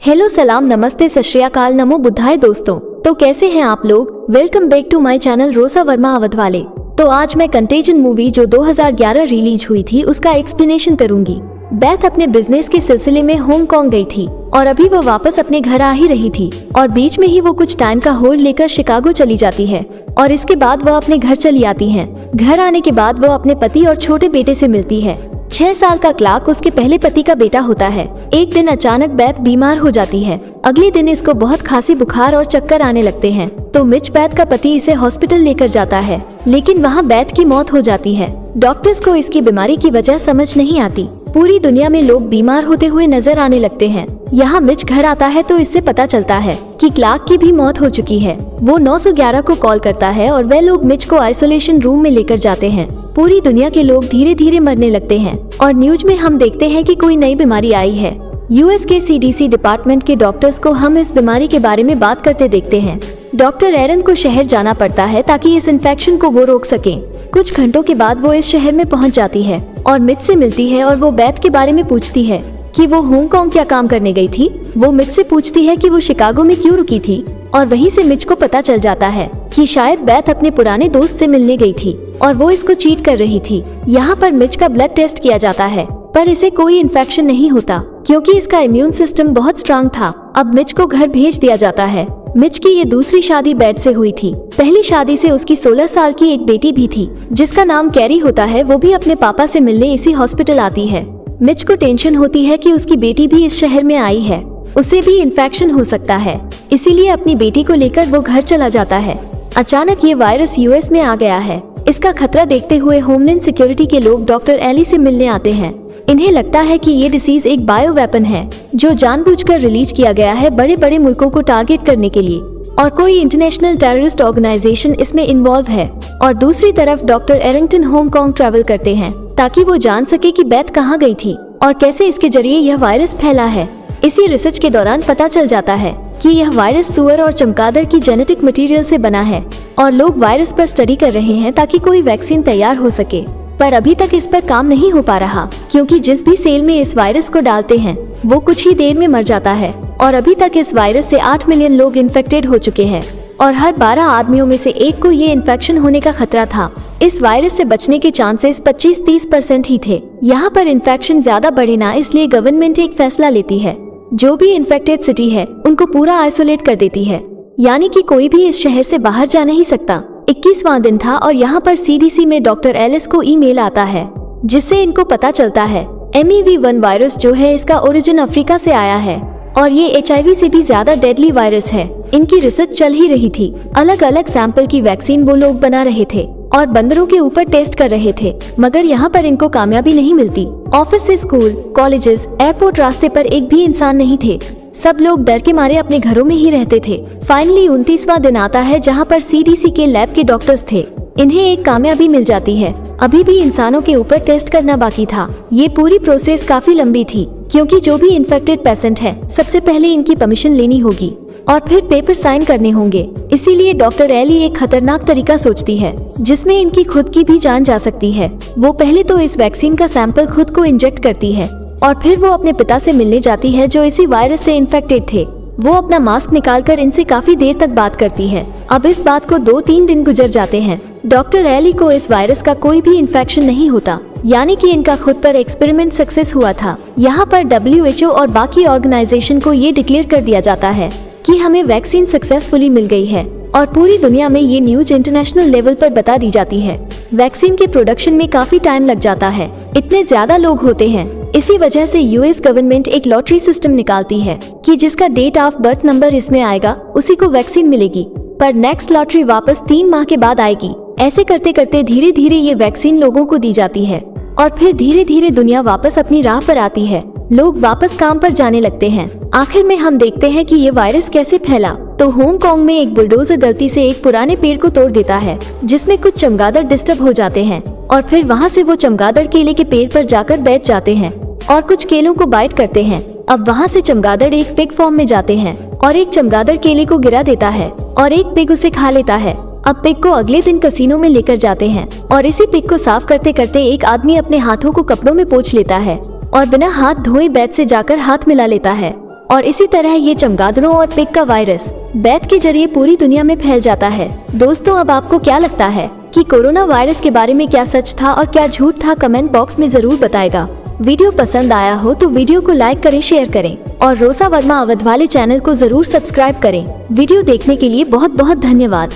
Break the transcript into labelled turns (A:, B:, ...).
A: Hello सलाम नमस्ते सत श्री अकाल नमो बुद्धाय दोस्तों। तो कैसे हैं आप लोग। Welcome back to my channel Rosa Verma Awadh वाले। तो आज मैं कंटेजन मूवी जो 2011 रिलीज हुई थी उसका एक्सप्लेनेशन करूंगी। बेथ अपने बिजनेस के सिलसिले में हांगकांग गई थी और अभी वो वापस अपने घर आ ही रही थी और बीच में ही वो कुछ टाइम का होल्ड लेकर शिकागो चली जाती है और इसके बाद वो अपने घर चली आती है। घर आने के बाद वो अपने पति और छोटे बेटे से मिलती है। 6 साल का क्लार्क उसके पहले पति का बेटा होता है। एक दिन अचानक बेथ बीमार हो जाती है। अगले दिन इसको बहुत खांसी बुखार और चक्कर आने लगते हैं तो मिच बेथ का पति इसे हॉस्पिटल लेकर जाता है, लेकिन वहाँ बेथ की मौत हो जाती है। डॉक्टर्स को इसकी बीमारी की वजह समझ नहीं आती। पूरी दुनिया में लोग बीमार होते हुए नजर आने लगते हैं। यहाँ मिच घर आता है तो इससे पता चलता है कि क्लार्क की भी मौत हो चुकी है। वो 911 को कॉल करता है और वे लोग मिच को आइसोलेशन रूम में लेकर जाते हैं। पूरी दुनिया के लोग धीरे धीरे मरने लगते हैं और न्यूज में हम देखते हैं कि कोई नई बीमारी आई है। यूएस के सीडीसी डिपार्टमेंट के डॉक्टर्स को हम इस बीमारी के बारे में बात करते देखते हैं। डॉक्टर एरन को शहर जाना पड़ता है ताकि इस इन्फेक्शन को वो रोक सके। कुछ घंटों के बाद वो इस शहर में पहुंच जाती है और मिच से मिलती है और वो बेथ के बारे में पूछती है कि वो हांगकांग क्या काम करने गई थी। वो मिच से पूछती है कि वो शिकागो में क्यों रुकी थी और वहीं से मिच को पता चल जाता है कि शायद बेथ अपने पुराने दोस्त से मिलने गई थी और वो इसको चीट कर रही थी। यहाँ पर मिच का ब्लड टेस्ट किया जाता है पर इसे कोई इन्फेक्शन नहीं होता क्योंकि इसका इम्यून सिस्टम बहुत स्ट्रांग था। अब मिच को घर भेज दिया जाता है। मिच की ये दूसरी शादी बेथ से हुई थी। पहली शादी से उसकी 16 साल की एक बेटी भी थी जिसका नाम कैरी होता है। वो भी अपने पापा से मिलने इसी हॉस्पिटल आती है। मिच को टेंशन होती है कि उसकी बेटी भी इस शहर में आई है, उसे भी इन्फेक्शन हो सकता है, इसीलिए अपनी बेटी को लेकर वो घर चला जाता है। अचानक ये वायरस यूएस में आ गया है। इसका खतरा देखते हुए होमलैंड सिक्योरिटी के लोग डॉक्टर एली से मिलने आते हैं। इन्हें लगता है कि ये डिसीज एक बायो वेपन है जो जानबूझकर रिलीज किया गया है बड़े बड़े मुल्कों को टारगेट करने के लिए और कोई इंटरनेशनल टेररिस्ट ऑर्गेनाइजेशन इसमें इन्वॉल्व है। और दूसरी तरफ डॉक्टर एरिंगटन हांगकांग ट्रैवल करते हैं ताकि वो जान सके कि बेथ कहाँ गई थी और कैसे इसके जरिए यह वायरस फैला है। इसी रिसर्च के दौरान पता चल जाता है कि यह वायरस सुअर और चमगादड़ की जेनेटिक मटेरियल से बना है और लोग वायरस पर स्टडी कर रहे हैं ताकि कोई वैक्सीन तैयार हो सके। पर अभी तक इस पर काम नहीं हो पा रहा क्योंकि जिस भी सेल में इस वायरस को डालते हैं वो कुछ ही देर में मर जाता है और अभी तक इस वायरस से 8 मिलियन लोग इन्फेक्टेड हो चुके हैं और हर 12 आदमियों में से एक को ये इन्फेक्शन होने का खतरा था। इस वायरस से बचने के चांसेस 25-30% ही थे। यहाँ पर इन्फेक्शन ज्यादा बढ़े ना, इसलिए गवर्नमेंट एक फैसला लेती है। जो भी इन्फेक्टेड सिटी है उनको पूरा आइसोलेट कर देती है, यानी कि कोई भी इस शहर से बाहर जा नहीं सकता। 21वां दिन था और यहाँ पर सीडीसी में डॉक्टर एलिस को ईमेल आता है जिससे इनको पता चलता है MEV1 वायरस जो है इसका ओरिजिन अफ्रीका से आया है और ये HIV से भी ज्यादा डेडली वायरस है। इनकी रिसर्च चल ही रही थी। अलग अलग सैंपल की वैक्सीन वो लोग बना रहे थे और बंदरों के ऊपर टेस्ट कर रहे थे, मगर यहाँ पर इनको कामयाबी नहीं मिलती। ऑफिस से स्कूल, कॉलेजेस, एयरपोर्ट रास्ते पर एक भी इंसान नहीं थे। सब लोग डर के मारे अपने घरों में ही रहते थे। फाइनली 29वां दिन आता है जहाँ पर सीडीसी के लैब के डॉक्टर्स थे। इन्हें एक कामयाबी मिल जाती है। अभी भी इंसानों के ऊपर टेस्ट करना बाकी था। ये पूरी प्रोसेस काफी लंबी थी क्योंकि जो भी इन्फेक्टेड पेशेंट है सबसे पहले इनकी परमिशन लेनी होगी और फिर पेपर साइन करने होंगे। इसीलिए डॉक्टर एली एक खतरनाक तरीका सोचती है जिसमें इनकी खुद की भी जान जा सकती है। वो पहले तो इस वैक्सीन का सैंपल खुद को इंजेक्ट करती है और फिर वो अपने पिता से मिलने जाती है जो इसी वायरस से इन्फेक्टेड थे। वो अपना मास्क निकालकर इनसे काफी देर तक बात करती है। अब इस बात को 2-3 दिन गुजर जाते हैं। डॉक्टर एली को इस वायरस का कोई भी इन्फेक्शन नहीं होता, यानी कि इनका खुद पर एक्सपेरिमेंट सक्सेस हुआ था। यहाँ पर WHO और बाकी ऑर्गेनाइजेशन को ये डिक्लेयर कर दिया जाता है कि हमें वैक्सीन सक्सेसफुली मिल गई है और पूरी दुनिया में ये न्यूज इंटरनेशनल लेवल पर बता दी जाती है। वैक्सीन के प्रोडक्शन में काफी टाइम लग जाता है, इतने ज्यादा लोग होते हैं। इसी वजह से यूएस गवर्नमेंट एक लॉटरी सिस्टम निकालती है कि जिसका डेट ऑफ बर्थ नंबर इसमें आएगा उसी को वैक्सीन मिलेगी। पर नेक्स्ट लॉटरी वापस 3 माह के बाद आएगी। ऐसे करते करते धीरे धीरे ये वैक्सीन लोगों को दी जाती है और फिर धीरे धीरे दुनिया वापस अपनी राह पर आती है। लोग वापस काम पर जाने लगते हैं। आखिर में हम देखते हैं कि ये वायरस कैसे फैला। तो हांगकांग में एक बुलडोजर गलती से एक पुराने पेड़ को तोड़ देता है जिसमें कुछ चमगादड़ डिस्टर्ब हो जाते हैं और फिर वहाँ से वो चमगादड़ केले के पेड़ पर जाकर बैठ जाते हैं और कुछ केलों को बाइट करते हैं। अब वहाँ से चमगादड़ एक पिग फॉर्म में जाते हैं और एक चमगादड़ केले को गिरा देता है और एक पिग उसे खा लेता है। अब पिग को अगले दिन कसीनो में लेकर जाते हैं और इसी पिग को साफ करते करते एक आदमी अपने हाथों को कपड़ों में पोंछ लेता है और बिना हाथ धोए बेथ से जाकर हाथ मिला लेता है। और इसी तरह ये चमगादड़ों और पिग का वायरस बैत के जरिए पूरी दुनिया में फैल जाता है। दोस्तों, अब आपको क्या लगता है कि कोरोना वायरस के बारे में क्या सच था और क्या झूठ था? कमेंट बॉक्स में जरूर बताएगा। वीडियो पसंद आया हो तो वीडियो को लाइक करें, शेयर करें और रोसा वर्मा अवध वाले चैनल को जरूर सब्सक्राइब करें। वीडियो देखने के लिए बहुत बहुत धन्यवाद।